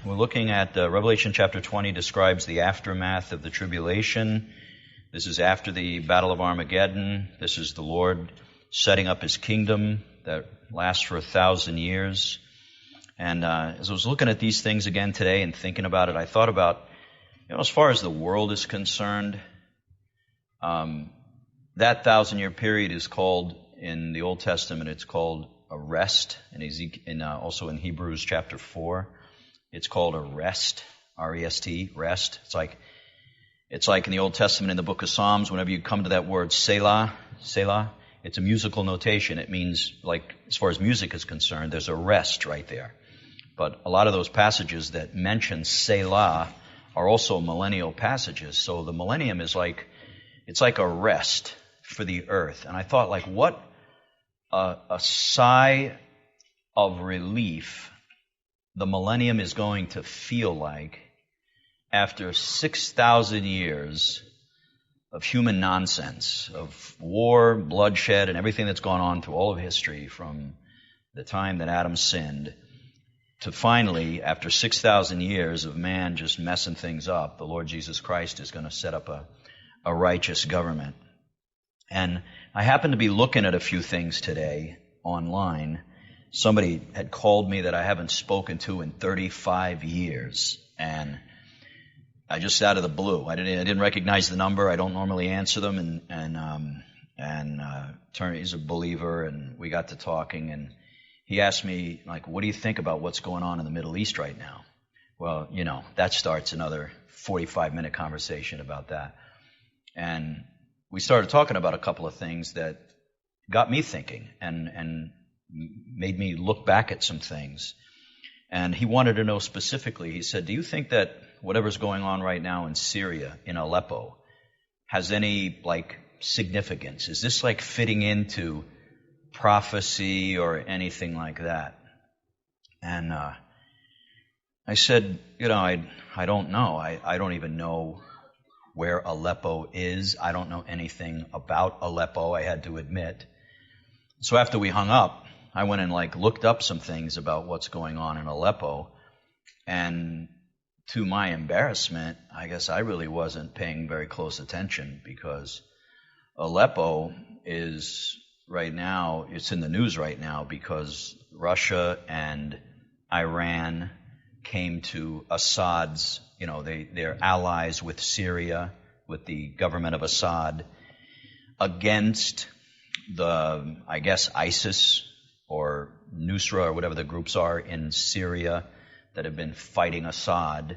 We're looking at Revelation chapter 20 describes the aftermath of the tribulation. This is after the Battle of Armageddon. This is the Lord setting up His kingdom that lasts for 1,000 years. And as I was looking at these things again today and thinking about it, I thought about, as far as the world is concerned, that 1,000-year period is called, in the Old Testament, it's called a rest, and also in Hebrews chapter 4, it's called a rest, R-E-S-T, rest. It's like in the Old Testament, in the book of Psalms, whenever you come to that word Selah, it's a musical notation. It means, like, as far as music is concerned, there's a rest right there. But a lot of those passages that mention Selah are also millennial passages. So the millennium is it's like a rest for the earth. And I thought, what a sigh of relief the millennium is going to feel like after 6,000 years of human nonsense, of war, bloodshed, and everything that's gone on through all of history from the time that Adam sinned to finally, after 6,000 years of man just messing things up, the Lord Jesus Christ is going to set up a righteous government. And I happened to be looking at a few things today online. Somebody had called me that I haven't spoken to in 35 years, and I just out of the blue. I didn't recognize the number. I don't normally answer them, and he's a believer, and we got to talking, and he asked me, what do you think about what's going on in the Middle East right now? Well, that starts another 45-minute conversation about that. And we started talking about a couple of things that got me thinking and made me look back at some things. And he wanted to know specifically, he said, do you think that whatever's going on right now in Syria, in Aleppo, has any, significance? Is this, fitting into prophecy or anything like that? And I said, I don't know. I don't even know where Aleppo is. I don't know anything about Aleppo, I had to admit. So after we hung up, I went and looked up some things about what's going on in Aleppo, and to my embarrassment, I guess I really wasn't paying very close attention, because Aleppo is right now, it's in the news right now because Russia and Iran came to Assad's, they're allies with Syria, with the government of Assad, against the, ISIS or Nusra or whatever the groups are in Syria that have been fighting Assad.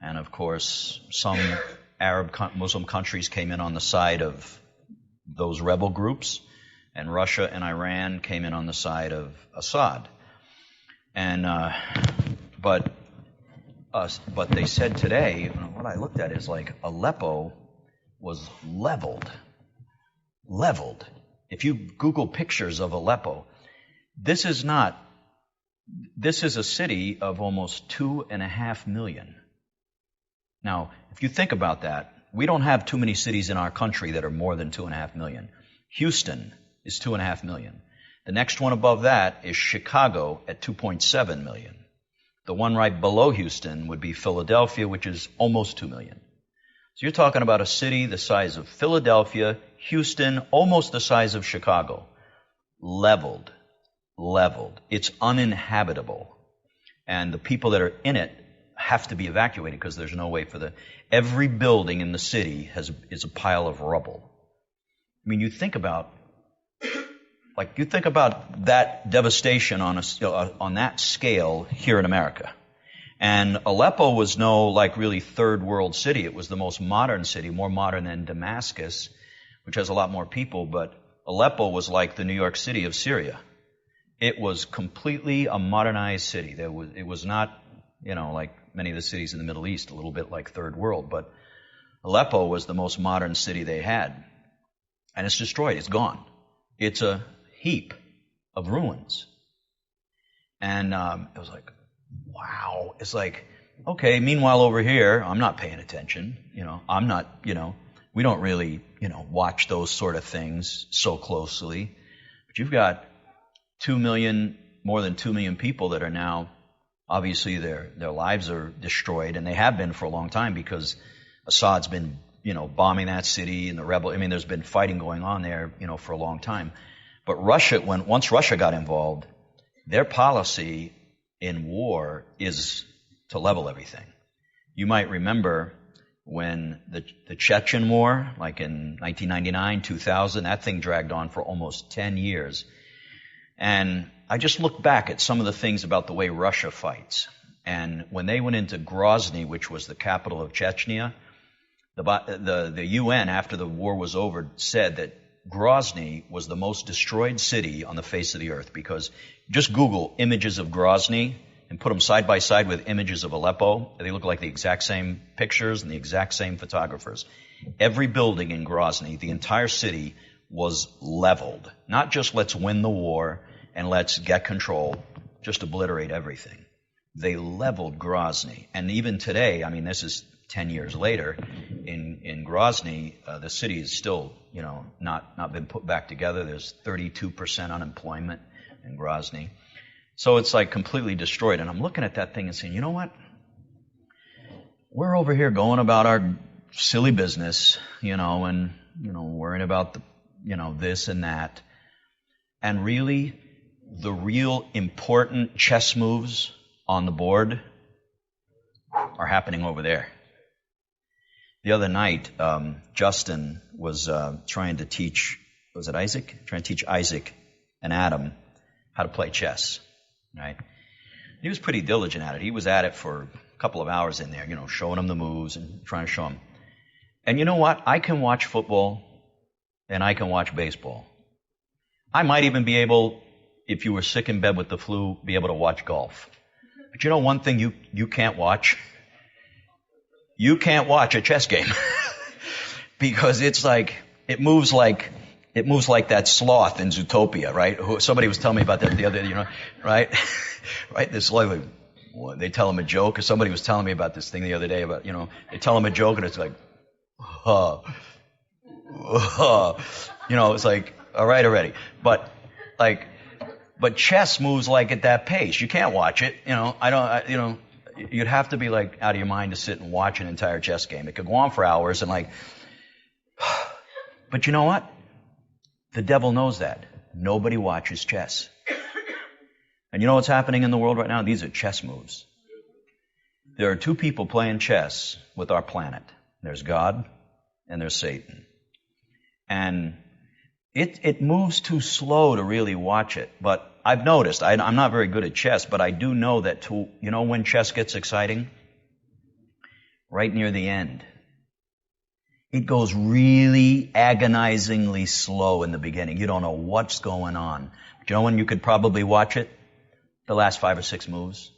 And of course, some Arab Muslim countries came in on the side of those rebel groups, and Russia and Iran came in on the side of Assad. And but they said today, what I looked at is Aleppo was leveled. If you Google pictures of Aleppo, this is a city of almost 2.5 million. Now, if you think about that, we don't have too many cities in our country that are more than 2.5 million. Houston is 2.5 million. The next one above that is Chicago at 2.7 million. The one right below Houston would be Philadelphia, which is almost 2 million. So you're talking about a city the size of Philadelphia, Houston, almost the size of Chicago. Leveled. It's uninhabitable. And the people that are in it have to be evacuated because there's no way for every building in the city is a pile of rubble. I mean, you think about that devastation on that scale here in America. And Aleppo was no really third world city. It was the most modern city, more modern than Damascus, which has a lot more people, but Aleppo was like the New York City of Syria. It was completely a modernized city. It was not, like many of the cities in the Middle East, a little bit like third world, but Aleppo was the most modern city they had. And it's destroyed. It's gone. It's a heap of ruins. And it was wow. It's okay, meanwhile over here, I'm not paying attention. I'm not, we don't really, watch those sort of things so closely. But you've got more than 2 million people that are now Obviously, their lives are destroyed, and they have been for a long time because Assad's been, bombing that city and there's been fighting going on there, for a long time. But once Russia got involved, their policy in war is to level everything. You might remember when the Chechen War, like in 1999, 2000, that thing dragged on for almost 10 years. And I just look back at some of the things about the way Russia fights. And when they went into Grozny, which was the capital of Chechnya, the UN, after the war was over, said that Grozny was the most destroyed city on the face of the earth, because just Google images of Grozny and put them side by side with images of Aleppo. They look like the exact same pictures and the exact same photographers. Every building in Grozny, the entire city, was leveled. Not just let's win the war and let's get control, just obliterate everything. They leveled Grozny. And even today, this is 10 years later, in Grozny, the city is still, not been put back together. There's 32% unemployment in Grozny. So it's like completely destroyed. And I'm looking at that thing and saying, you know what? We're over here going about our silly business, and, worrying about this and that. And really, the real important chess moves on the board are happening over there. The other night, Justin was trying to teach, was it Isaac? Trying to teach Isaac and Adam how to play chess, right? He was pretty diligent at it. He was at it for a couple of hours in there, showing them the moves and trying to show them. And you know what? I can watch football and I can watch baseball. I might even be able, if you were sick in bed with the flu, be able to watch golf. But you know one thing you can't watch? You can't watch a chess game. Because it's like, it moves like that sloth in Zootopia, right? Somebody was telling me about that the other day, right? Right? This like, they tell him a joke, or somebody was telling me about this thing the other day about, they tell him a joke and it's like, it's like, all right already. But chess moves like at that pace. You can't watch it. You'd have to be like out of your mind to sit and watch an entire chess game. It could go on for hours and but you know what? The devil knows that. Nobody watches chess. And you know what's happening in the world right now? These are chess moves. There are two people playing chess with our planet. There's God and there's Satan. And it moves too slow to really watch it. But I've noticed, I'm not very good at chess, but I do know that when chess gets exciting? Right near the end. It goes really agonizingly slow in the beginning. You don't know what's going on. But you know when you could probably watch it? The last 5 or 6 moves.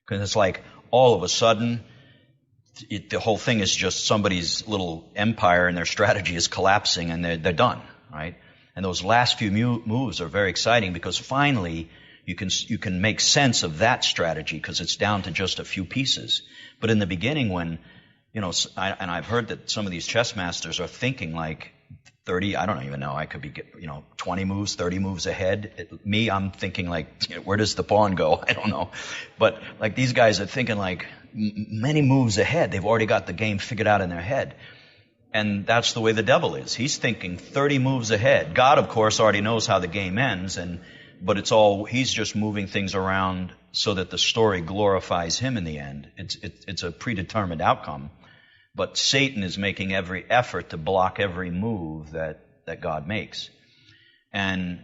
Because it's like all of a sudden, the whole thing is just somebody's little empire and their strategy is collapsing and they're done, right? And those last few moves are very exciting because finally you can make sense of that strategy because it's down to just a few pieces. But in the beginning when, and I've heard that some of these chess masters are thinking like 30, I don't even know, I could be, 20 moves, 30 moves ahead. I'm thinking like, where does the pawn go? I don't know. But like these guys are thinking like many moves ahead. They've already got the game figured out in their head. And that's the way the devil is. He's thinking 30 moves ahead. God, of course, already knows how the game ends, but he's just moving things around so that the story glorifies him in the end. It's a predetermined outcome. But Satan is making every effort to block every move that God makes. And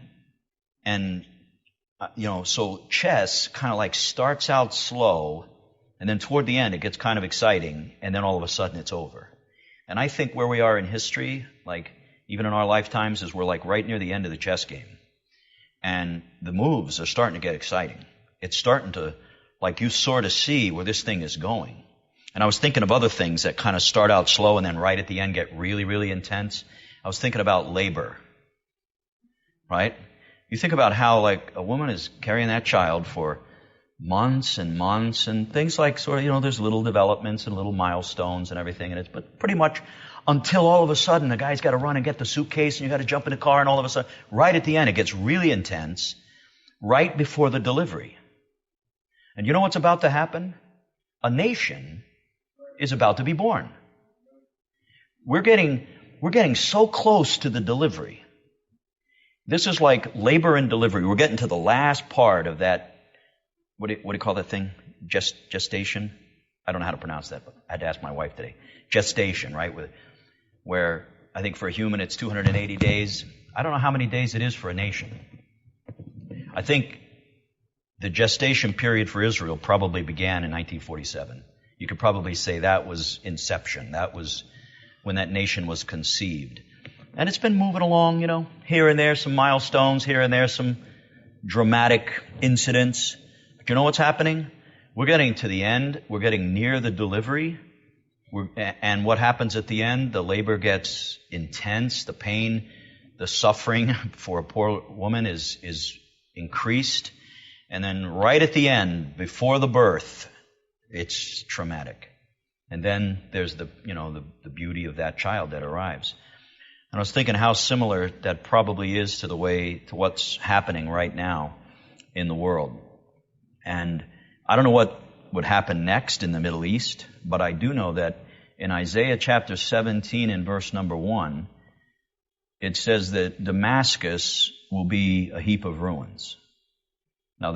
so chess kind of like starts out slow, and then toward the end it gets kind of exciting, and then all of a sudden it's over. And I think where we are in history, like even in our lifetimes, is we're like right near the end of the chess game. And the moves are starting to get exciting. It's starting to, like you sort of see where this thing is going. And I was thinking of other things that kind of start out slow and then right at the end get really, really intense. I was thinking about labor, right? You think about how like a woman is carrying that child for months and months and things like sort of, there's little developments and little milestones and everything. But pretty much until all of a sudden the guy's got to run and get the suitcase and you got to jump in the car and all of a sudden, right at the end, it gets really intense right before the delivery. And you know what's about to happen? A nation is about to be born. We're getting so close to the delivery. This is like labor and delivery. We're getting to the last part of that, what do you call that thing? Gestation? I don't know how to pronounce that, but I had to ask my wife today. Gestation, right? Where I think for a human it's 280 days. I don't know how many days it is for a nation. I think the gestation period for Israel probably began in 1947. You could probably say that was inception. That was when that nation was conceived. And it's been moving along, here and there, some milestones, here and there, some dramatic incidents. But you know what's happening? We're getting to the end. We're getting near the delivery. And what happens at the end? The labor gets intense. The pain, the suffering for a poor woman is increased. And then right at the end, before the birth, it's traumatic. And then there's the beauty of that child that arrives. And I was thinking how similar that probably is to what's happening right now in the world. And I don't know what would happen next in the Middle East, but I do know that in Isaiah chapter 17 and verse number 1, it says that Damascus will be a heap of ruins. Now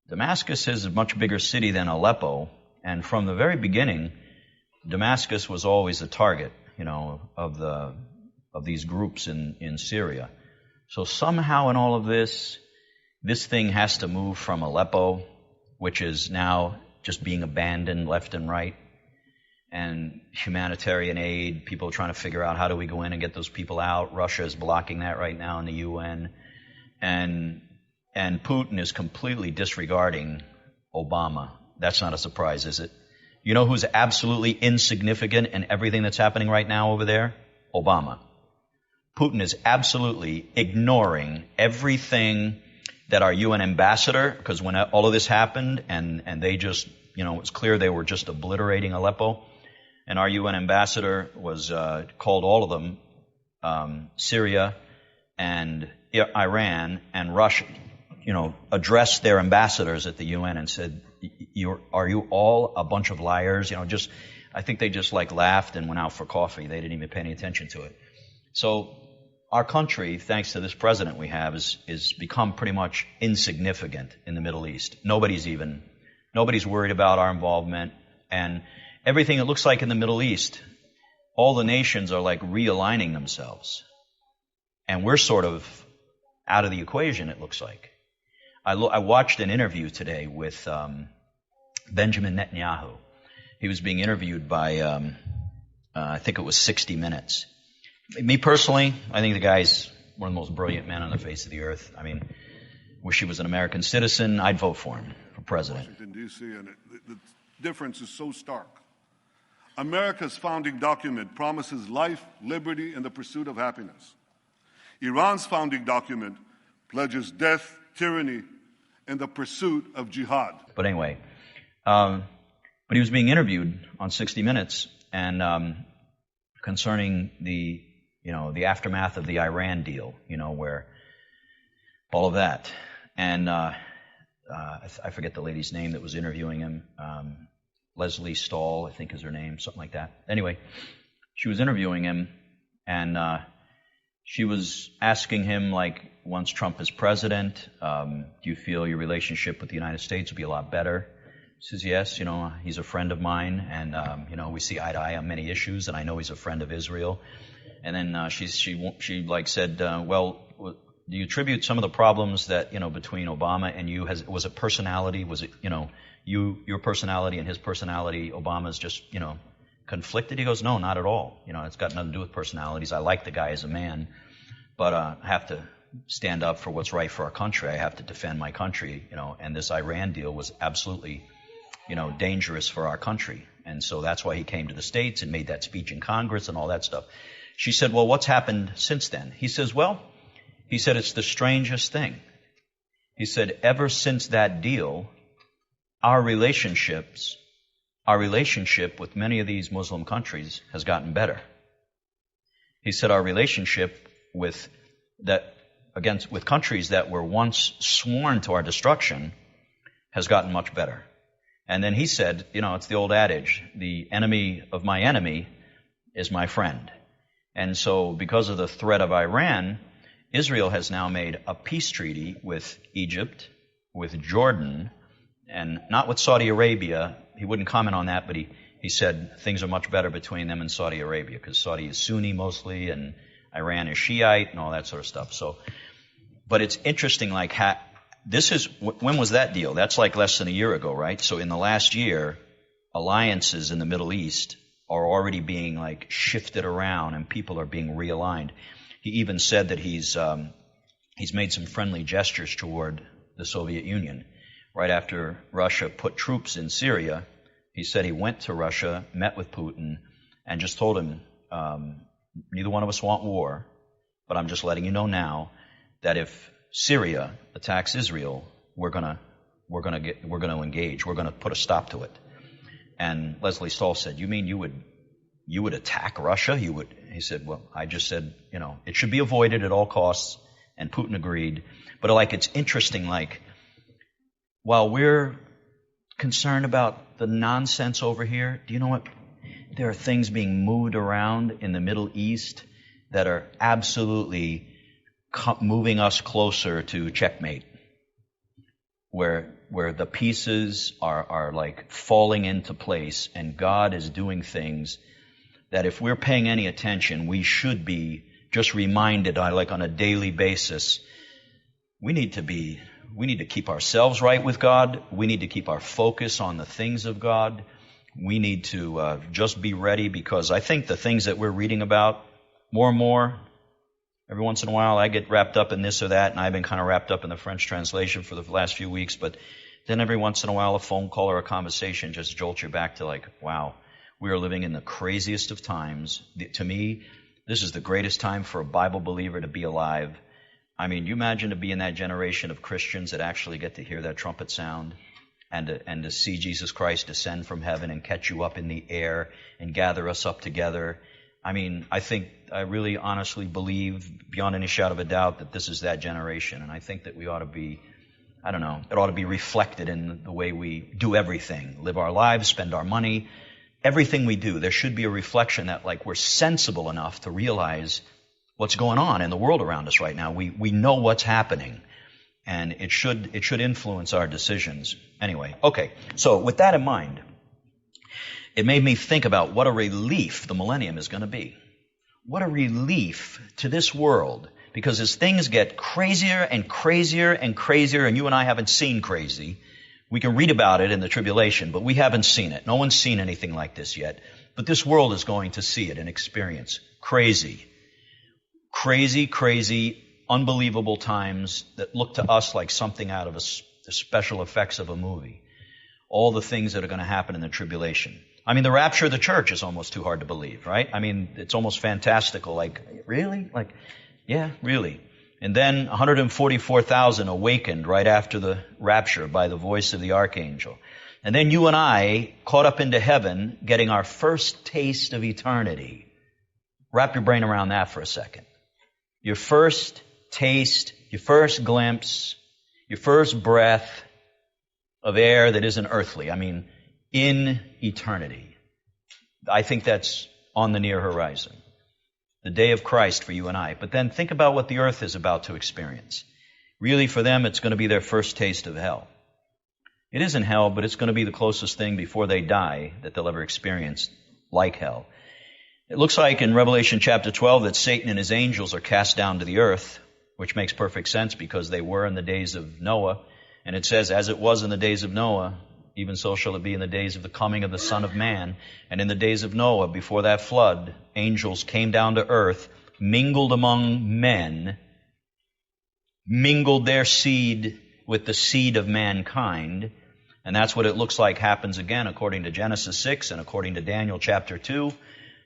Damascus is a much bigger city than Aleppo, and from the very beginning, Damascus was always a target, of these groups in Syria. So somehow in all of this thing has to move from Aleppo, which is now just being abandoned left and right, and humanitarian aid, people trying to figure out how do we go in and get those people out. Russia is blocking that right now in the UN. And Putin is completely disregarding Obama. That's not a surprise, is it? You know who's absolutely insignificant in everything that's happening right now over there? Obama. Putin is absolutely ignoring everything that our UN ambassador, because when all of this happened and they just, it was clear they were just obliterating Aleppo, and our UN ambassador was called all of them, Syria and Iran and Russia, addressed their ambassadors at the UN and said, are you all a bunch of liars? I think they just laughed and went out for coffee. They didn't even pay any attention to it. So our country, thanks to this president we have, is become pretty much insignificant in the Middle East. Nobody's worried about our involvement, and everything it looks like in the Middle East, all the nations are realigning themselves. And we're sort of out of the equation, it looks like. I watched an interview today with Benjamin Netanyahu. He was being interviewed by, I think it was 60 Minutes. Me personally, I think the guy's one of the most brilliant men on the face of the earth. I mean, wish he was an American citizen. I'd vote for him for president. Washington, D.C., and the difference is so stark. America's founding document promises life, liberty, and the pursuit of happiness. Iran's founding document pledges death, tyranny, and the pursuit of jihad. But anyway, but he was being interviewed on 60 Minutes and concerning the aftermath of the Iran deal, where all of that. And I forget the lady's name that was interviewing him. Leslie Stahl, I think is her name, something like that. Anyway, she was interviewing him, and she was asking him, once Trump is president, do you feel your relationship with the United States would be a lot better? He says, yes, he's a friend of mine, and, we see eye to eye on many issues, and I know he's a friend of Israel. And then she said, well, do you attribute some of the problems that, between Obama and you, was it personality? Was it, your personality and his personality, Obama's just, conflicted? He goes, no, not at all. It's got nothing to do with personalities. I like the guy as a man, but I have to stand up for what's right for our country. I have to defend my country, and this Iran deal was absolutely, dangerous for our country. And so that's why he came to the States and made that speech in Congress and all that stuff. She said, well, what's happened since then? He says, it's the strangest thing. He said, ever since that deal, our relationship with many of these Muslim countries has gotten better. He said our relationship with countries that were once sworn to our destruction has gotten much better. And then he said, it's the old adage, the enemy of my enemy is my friend. And so because of the threat of Iran, Israel has now made a peace treaty with Egypt, with Jordan, and not with Saudi Arabia. He wouldn't comment on that, but he said things are much better between them and Saudi Arabia, because Saudi is Sunni mostly, and Iran is Shiite, and all that sort of stuff. So, but it's interesting, when was that deal? That's like less than a year ago, right? So in the last year, alliances in the Middle East are already being shifted around, and people are being realigned. He even said that he's made some friendly gestures toward the Soviet Union. Right after Russia put troops in Syria, he said he went to Russia, met with Putin, and just told him, neither one of us want war, but I'm just letting you know now that if Syria attacks Israel, we're gonna engage. We're gonna put a stop to it. And Leslie Stahl said, "You mean you would attack Russia? You would?" He said, "Well, I just said, it should be avoided at all costs." And Putin agreed. But it's interesting, while we're concerned about the nonsense over here, do you know what? There are things being moved around in the Middle East that are absolutely moving us closer to checkmate, where the pieces are falling into place, and God is doing things that if we're paying any attention, we should be just reminded on a daily basis. We need to keep ourselves right with God. We need to keep our focus on the things of God. We need to just be ready, because I think the things that we're reading about more and more, every once in a while I get wrapped up in this or that, and I've been kind of wrapped up in the French translation for the last few weeks, but then every once in a while a phone call or a conversation just jolts you back to wow, we are living in the craziest of times. To me, this is the greatest time for a Bible believer to be alive. I mean, you imagine to be in that generation of Christians that actually get to hear that trumpet sound and to see Jesus Christ descend from heaven and catch you up in the air and gather us up together. I mean, I really honestly believe beyond any shadow of a doubt that this is that generation. And I think that we ought to be, it ought to be reflected in the way we do everything, live our lives, spend our money, everything we do. There should be a reflection that we're sensible enough to realize what's going on in the world around us right now. We know what's happening, and it should influence our decisions. Anyway, okay, so with that in mind, it made me think about what a relief the millennium is going to be. What a relief to this world, because as things get crazier and crazier and crazier, and you and I haven't seen crazy, we can read about it in the tribulation, but we haven't seen it. No one's seen anything like this yet. But this world is going to see it and experience crazy, unbelievable times that look to us like something out of the special effects of a movie. All the things that are going to happen in the tribulation. I mean, the rapture of the church is almost too hard to believe, right? I mean, it's almost fantastical. Really? Yeah, really. And then 144,000 awakened right after the rapture by the voice of the archangel. And then you and I caught up into heaven, getting our first taste of eternity. Wrap your brain around that for a second. Your first taste, your first glimpse, your first breath of air that isn't earthly. I mean, in eternity. I think that's on the near horizon. The day of Christ for you and I. But then think about what the earth is about to experience. Really, for them, it's going to be their first taste of hell. It isn't hell, but it's going to be the closest thing before they die that they'll ever experience like hell. It looks like in Revelation chapter 12 that Satan and his angels are cast down to the earth, which makes perfect sense because they were in the days of Noah. And it says, as it was in the days of Noah, even so shall it be in the days of the coming of the Son of Man. And in the days of Noah, before that flood, angels came down to earth, mingled among men, mingled their seed with the seed of mankind. And that's what it looks like happens again according to Genesis 6 and according to Daniel chapter 2.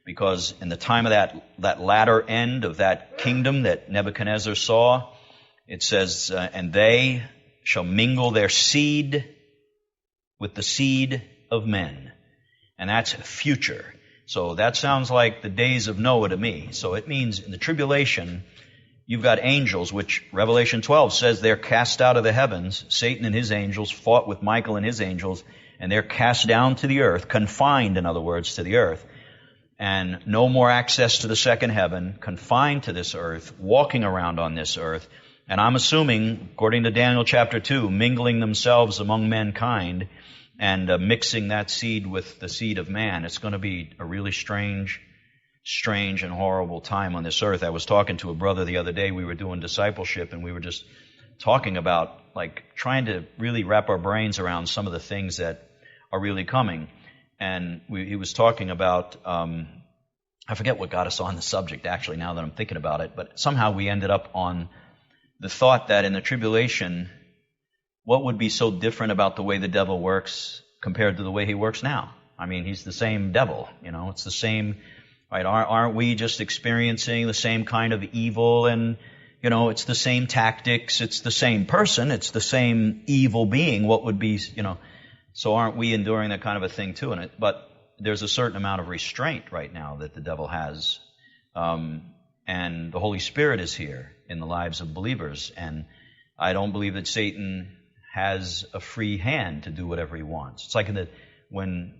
Because in the time of that latter end of that kingdom that Nebuchadnezzar saw, it says, and they shall mingle their seed with the seed of men. And that's future. So that sounds like the days of Noah to me. So it means in the tribulation, you've got angels, which Revelation 12 says they're cast out of the heavens. Satan and his angels fought with Michael and his angels, and they're cast down to the earth, confined, in other words, to the earth. And no more access to the second heaven, confined to this earth, walking around on this earth. And I'm assuming, according to Daniel chapter 2, mingling themselves among mankind and mixing that seed with the seed of man. It's going to be a really strange and horrible time on this earth. I was talking to a brother the other day. We were doing discipleship, and we were just talking about, like, trying to really wrap our brains around some of the things that are really coming. And he was talking about, I forget what got us on the subject, actually, now that I'm thinking about it, but somehow we ended up on the thought that in the tribulation, what would be so different about the way the devil works compared to the way he works now? I mean, he's the same devil, it's the same, right? Aren't we just experiencing the same kind of evil, and, it's the same tactics, it's the same person, it's the same evil being. What would be, so aren't we enduring that kind of a thing too? But there's a certain amount of restraint right now that the devil has. And the Holy Spirit is here in the lives of believers. And I don't believe that Satan has a free hand to do whatever he wants. It's like when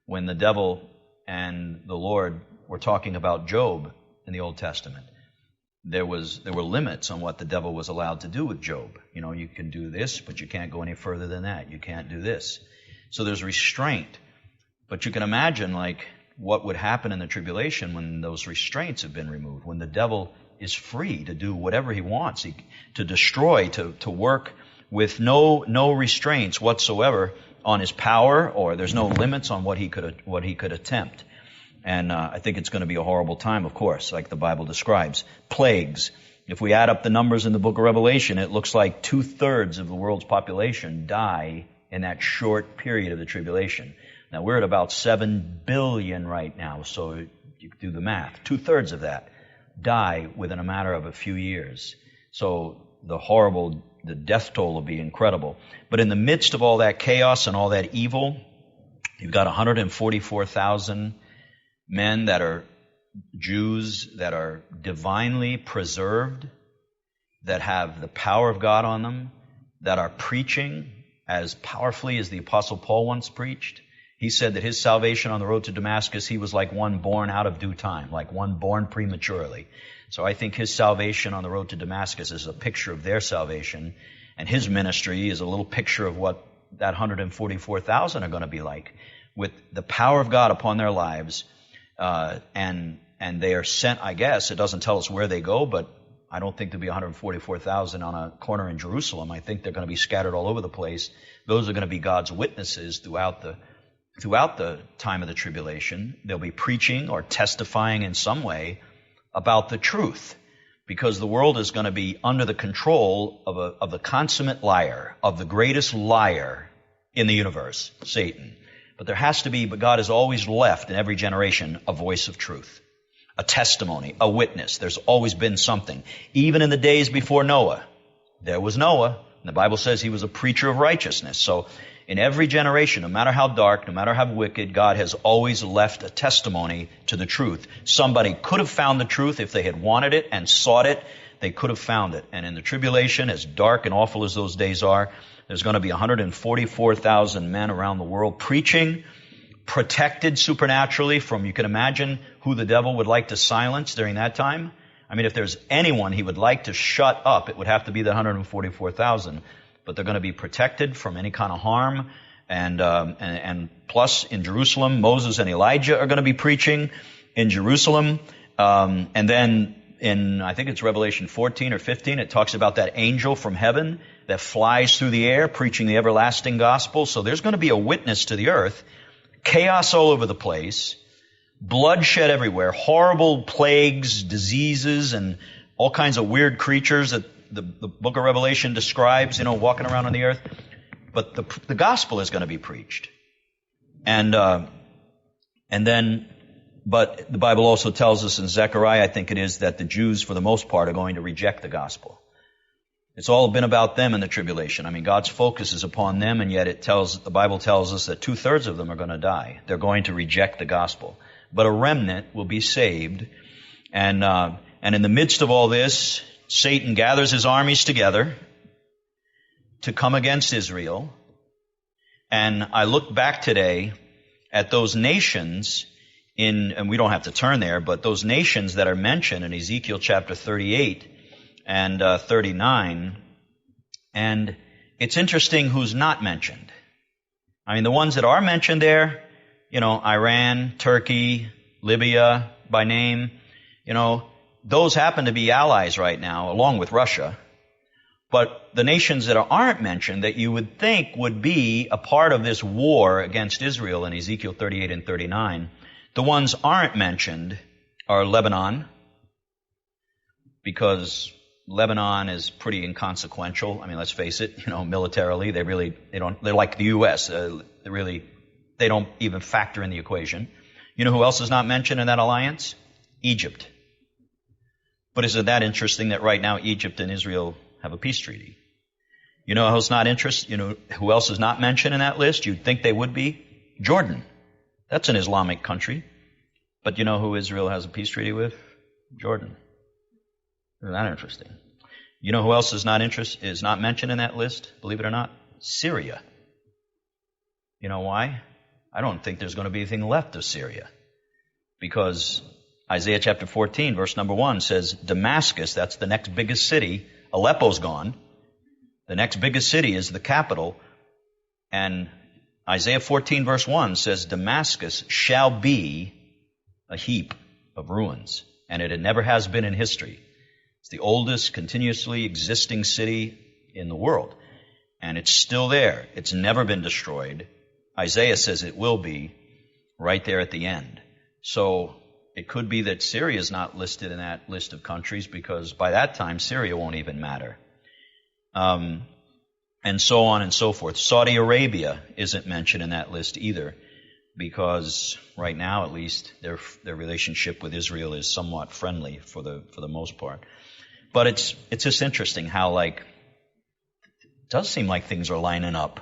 the devil and the Lord were talking about Job in the Old Testament. There were limits on what the devil was allowed to do with Job. You can do this, but you can't go any further than that. You can't do this. So there's restraint. But you can imagine, like, what would happen in the tribulation when those restraints have been removed, when the devil is free to do whatever he wants, to destroy, to work with no restraints whatsoever on his power, or there's no limits on what he could attempt. And I think it's going to be a horrible time, of course, like the Bible describes. Plagues. If we add up the numbers in the book of Revelation, it looks like 2/3 of the world's population die in that short period of the tribulation. Now, we're at about 7 billion right now, so you can do the math. 2/3 of that die within a matter of a few years. So the death toll will be incredible. But in the midst of all that chaos and all that evil, you've got 144,000 men that are Jews, that are divinely preserved, that have the power of God on them, that are preaching as powerfully as the Apostle Paul once preached. He said that his salvation on the road to Damascus, he was like one born out of due time, like one born prematurely. So I think his salvation on the road to Damascus is a picture of their salvation, and his ministry is a little picture of what that 144,000 are going to be like, with the power of God upon their lives, and they are sent, I guess. It doesn't tell us where they go, but I don't think there'll be 144,000 on a corner in Jerusalem. I think they're going to be scattered all over the place. Those are going to be God's witnesses throughout the time of the tribulation. They'll be preaching or testifying in some way about the truth, because the world is going to be under the control of the consummate liar, of the greatest liar in the universe, Satan. But God has always left in every generation a voice of truth, a testimony, a witness. There's always been something. Even in the days before Noah, there was Noah. And the Bible says he was a preacher of righteousness. So in every generation, no matter how dark, no matter how wicked, God has always left a testimony to the truth. Somebody could have found the truth if they had wanted it and sought it. They could have found it. And in the tribulation, as dark and awful as those days are, there's going to be 144,000 men around the world preaching, protected supernaturally from, you can imagine who the devil would like to silence during that time. I mean, if there's anyone he would like to shut up, it would have to be the 144,000. But they're going to be protected from any kind of harm. And plus, in Jerusalem, Moses and Elijah are going to be preaching in Jerusalem. And then in, I think it's Revelation 14 or 15, it talks about that angel from heaven that flies through the air preaching the everlasting gospel. So there's going to be a witness to the earth. Chaos all over the place. Bloodshed everywhere. Horrible plagues, diseases, and all kinds of weird creatures that the book of Revelation describes, walking around on the earth. But the gospel is going to be preached. But the Bible also tells us in Zechariah, I think it is, that the Jews, for the most part, are going to reject the gospel. It's all been about them in the tribulation. I mean, God's focus is upon them, and yet the Bible tells us that 2/3 of them are going to die. They're going to reject the gospel. But a remnant will be saved, and And in the midst of all this, Satan gathers his armies together to come against Israel. And I look back today at those nations and we don't have to turn there, but those nations that are mentioned in Ezekiel chapter 38 and 39, and it's interesting who's not mentioned. I mean, the ones that are mentioned there, Iran, Turkey, Libya by name, those happen to be allies right now, along with Russia. But the nations that aren't mentioned, that you would think would be a part of this war against Israel in Ezekiel 38 and 39, the ones aren't mentioned are Lebanon, because Lebanon is pretty inconsequential. I mean, let's face it, militarily, they're like the U.S. They don't even factor in the equation. You know who else is not mentioned in that alliance? Egypt. But isn't that interesting that right now Egypt and Israel have a peace treaty? Who else is not mentioned in that list? You'd think they would be? Jordan. That's an Islamic country. But you know who Israel has a peace treaty with? Jordan. Isn't that interesting? You know who else is not mentioned in that list, believe it or not? Syria. You know why? I don't think there's going to be anything left of Syria. Because Isaiah chapter 14, verse number 1 says, Damascus, that's the next biggest city. Aleppo's gone. The next biggest city is the capital. And Isaiah 14, verse 1 says, Damascus shall be a heap of ruins. And it never has been in history. It's the oldest continuously existing city in the world. And it's still there. It's never been destroyed. Isaiah says it will be right there at the end. So it could be that Syria is not listed in that list of countries, because by that time Syria won't even matter. And so on and so forth. Saudi Arabia isn't mentioned in that list either, because right now at least their relationship with Israel is somewhat friendly for the most part. But it's just interesting how it does seem like things are lining up.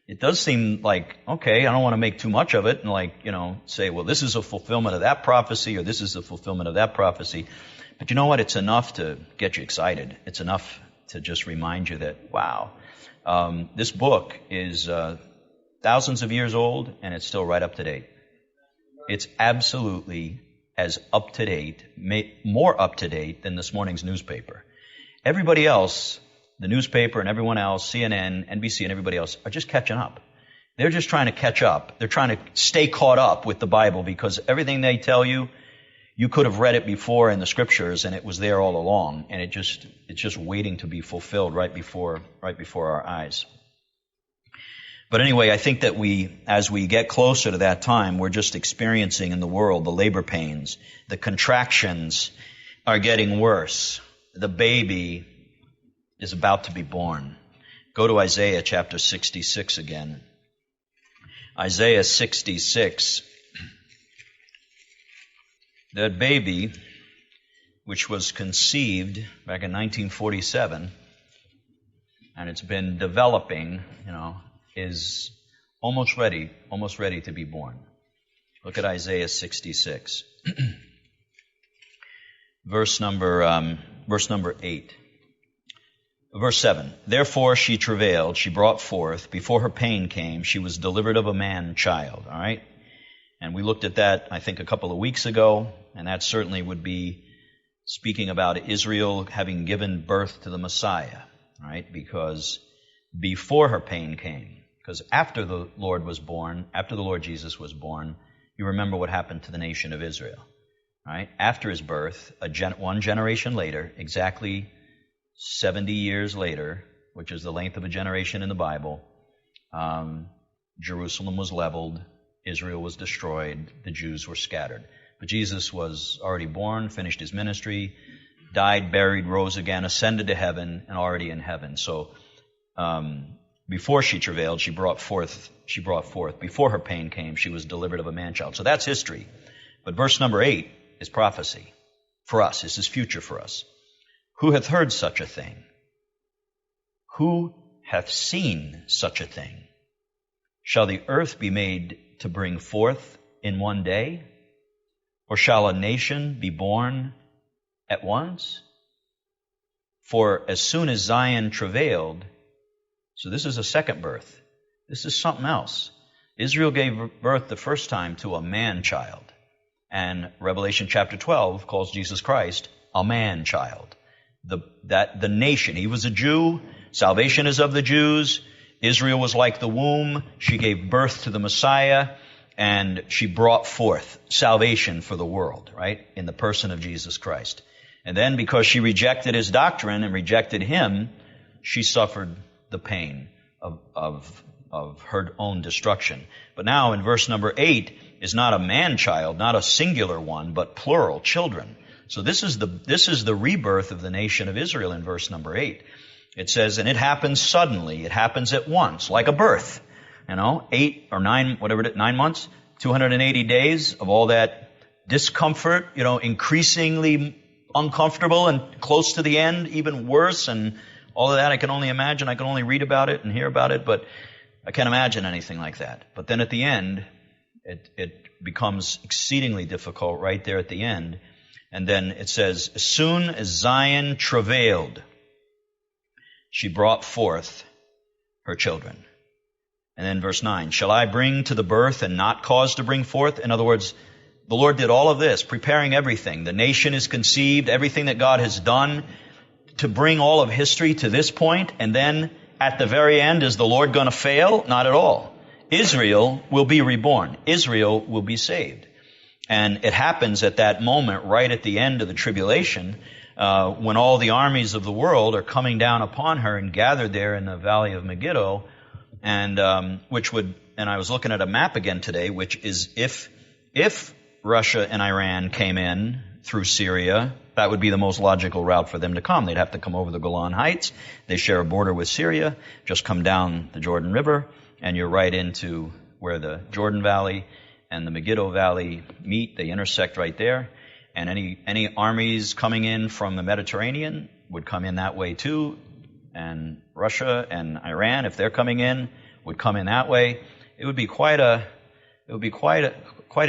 It does seem like, okay, I don't want to make too much of it and say, well, this is a fulfillment of that prophecy or this is a fulfillment of that prophecy. But you know what? It's enough to get you excited. It's enough to just remind you that, wow, this book is thousands of years old and it's still right up to date. It's absolutely as up to date, more up to date than this morning's newspaper. Everybody else, the newspaper and everyone else, CNN, NBC and everybody else, are just catching up. They're just trying to catch up. They're trying to stay caught up with the Bible, because everything they tell you, you could have read it before in the scriptures and it was there all along, and it's just waiting to be fulfilled right before our eyes. But anyway, I think that as we get closer to that time, we're just experiencing in the world the labor pains. The contractions are getting worse. The baby is about to be born. Go to Isaiah chapter 66 again. Isaiah 66. That baby, which was conceived back in 1947, and it's been developing, is almost ready to be born. Look at Isaiah 66. Verse number 8. Verse 7. Therefore she travailed, she brought forth, before her pain came, she was delivered of a man-child. All right? And we looked at that, I think, a couple of weeks ago, and that certainly would be speaking about Israel having given birth to the Messiah, right? Because before her pain came, because after the Lord was born, after the Lord Jesus was born, you remember what happened to the nation of Israel, right? After his birth, one generation later, exactly 70 years later, which is the length of a generation in the Bible, Jerusalem was leveled, Israel was destroyed, the Jews were scattered. But Jesus was already born, finished his ministry, died, buried, rose again, ascended to heaven, and already in heaven. So before she travailed, she brought forth. Before her pain came, she was delivered of a man-child. So that's history. But verse number 8 is prophecy for us. This is future for us. Who hath heard such a thing? Who hath seen such a thing? Shall the earth be made to bring forth in one day? Or shall a nation be born at once? For as soon as Zion travailed, so this is a second birth. This is something else. Israel gave birth the first time to a man-child. And Revelation chapter 12 calls Jesus Christ a man-child. The nation, he was a Jew, salvation is of the Jews, Israel was like the womb, she gave birth to the Messiah, and she brought forth salvation for the world, right, in the person of Jesus Christ. And then because she rejected his doctrine and rejected him, she suffered the pain of her own destruction. But now in verse number 8 is not a man-child, not a singular one, but plural, children. So this is the rebirth of the nation of Israel in verse number 8. It says, and it happens suddenly, it happens at once, like a birth. 8 or 9, whatever it is, 9 months, 280 days of all that discomfort, increasingly uncomfortable and close to the end, even worse, and all of that I can only imagine. I can only read about it and hear about it, but I can't imagine anything like that. But then at the end, it becomes exceedingly difficult right there at the end. And then it says, as soon as Zion travailed, she brought forth her children. And then verse 9, shall I bring to the birth and not cause to bring forth? In other words, the Lord did all of this, preparing everything. The nation is conceived, everything that God has done to bring all of history to this point. And then at the very end, is the Lord going to fail? Not at all. Israel will be reborn. Israel will be saved. And it happens at that moment, right at the end of the tribulation, when all the armies of the world are coming down upon her and gathered there in the valley of Megiddo, and I was looking at a map again today, which is if Russia and Iran came in through Syria, that would be the most logical route for them to come. They'd have to come over the Golan Heights. They share a border with Syria. Just come down the Jordan River, and you're right into where the Jordan Valley and the Megiddo Valley meet. They intersect right there. And any armies coming in from the Mediterranean would come in that way too. And Russia and Iran, if they're coming in, would come in that way. It would be quite an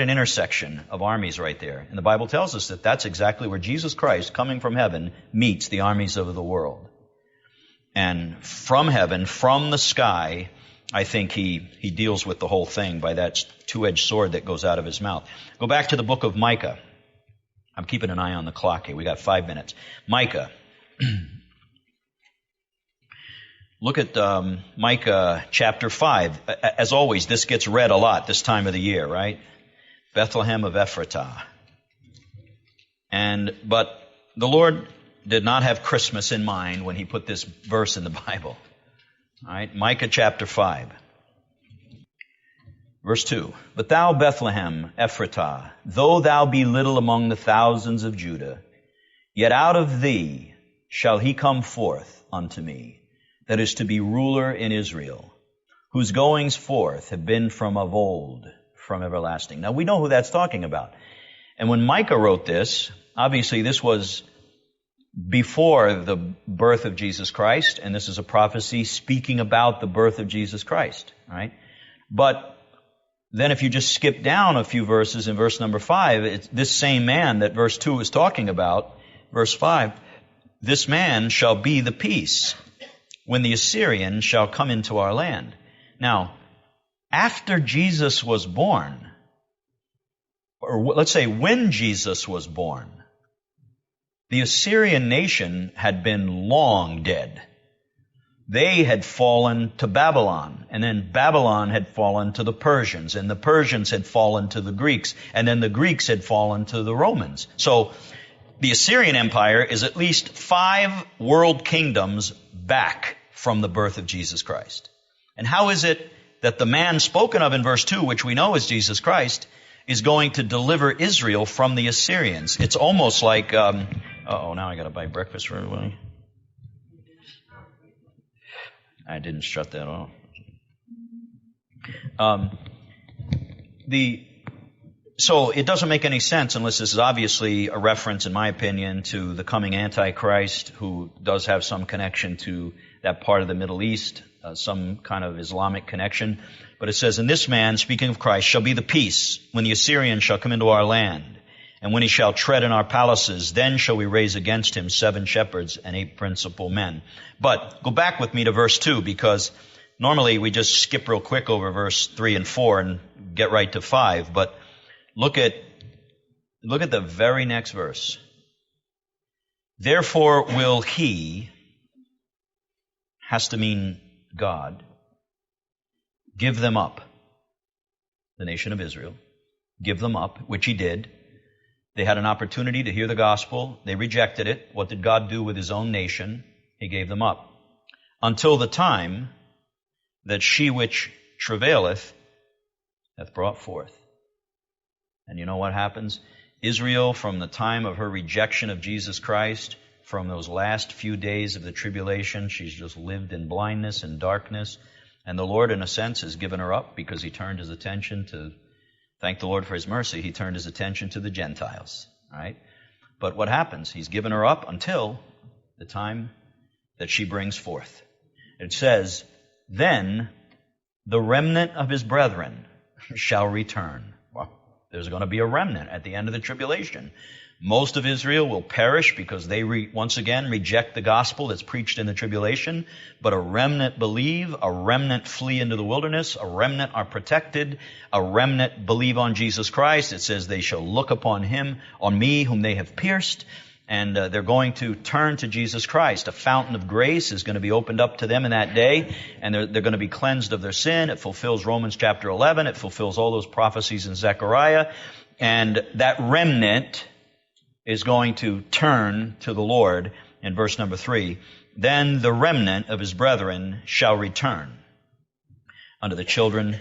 intersection of armies right there. And the Bible tells us that that's exactly where Jesus Christ, coming from heaven, meets the armies of the world. And from heaven, from the sky, I think he deals with the whole thing by that two-edged sword that goes out of his mouth. Go back to the book of Micah. I'm keeping an eye on the clock here. We got 5 minutes. Micah. Look at Micah chapter 5. As always, this gets read a lot this time of the year, right? Bethlehem of Ephratah. But the Lord did not have Christmas in mind when he put this verse in the Bible. All right, Micah chapter 5. Verse 2. But thou, Bethlehem, Ephratah, though thou be little among the thousands of Judah, yet out of thee shall he come forth unto me, that is to be ruler in Israel, whose goings forth have been from of old, from everlasting. Now we know who that's talking about. And when Micah wrote this, obviously this was before the birth of Jesus Christ, and this is a prophecy speaking about the birth of Jesus Christ, right? But then if you just skip down a few verses in verse number 5, it's this same man that verse 2 is talking about, verse 5, this man shall be the peace when the Assyrian shall come into our land. Now, after Jesus was born, or let's say when Jesus was born, the Assyrian nation had been long dead. They had fallen to Babylon, and then Babylon had fallen to the Persians, and the Persians had fallen to the Greeks, and then the Greeks had fallen to the Romans. So the Assyrian Empire is at least 5 world kingdoms back from the birth of Jesus Christ. And how is it that the man spoken of in verse 2, which we know is Jesus Christ, is going to deliver Israel from the Assyrians? It's almost like, now I got to buy breakfast for everybody. I didn't shut that off. So it doesn't make any sense unless this is obviously a reference, in my opinion, to the coming Antichrist, who does have some connection to that part of the Middle East, some kind of Islamic connection. But it says, and this man, speaking of Christ, shall be the peace when the Assyrian shall come into our land. And when he shall tread in our palaces, then shall we raise against him 7 shepherds and 8 principal men. But go back with me to verse 2, because normally we just skip real quick over verse 3 and 4 and get right to 5. But look at the very next verse. Therefore will he, has to mean God, give them up, the nation of Israel, give them up, which he did. They had an opportunity to hear the gospel. They rejected it. What did God do with his own nation? He gave them up. Until the time that she which travaileth hath brought forth. And you know what happens? Israel, from the time of her rejection of Jesus Christ, from those last few days of the tribulation, she's just lived in blindness and darkness. And the Lord, in a sense, has given her up because he turned his attention to, thank the Lord for his mercy, he turned his attention to the Gentiles. All right? But what happens? He's given her up until the time that she brings forth. It says, then the remnant of his brethren shall return. Well, there's going to be a remnant at the end of the tribulation. Most of Israel will perish because they once again reject the gospel that's preached in the tribulation. But a remnant believe, a remnant flee into the wilderness, a remnant are protected, a remnant believe on Jesus Christ. It says they shall look upon him, on me whom they have pierced. And they're going to turn to Jesus Christ. A fountain of grace is going to be opened up to them in that day, and they're going to be cleansed of their sin. It fulfills Romans chapter 11. It fulfills all those prophecies in Zechariah. And that remnant is going to turn to the Lord in verse number 3. Then the remnant of his brethren shall return unto the children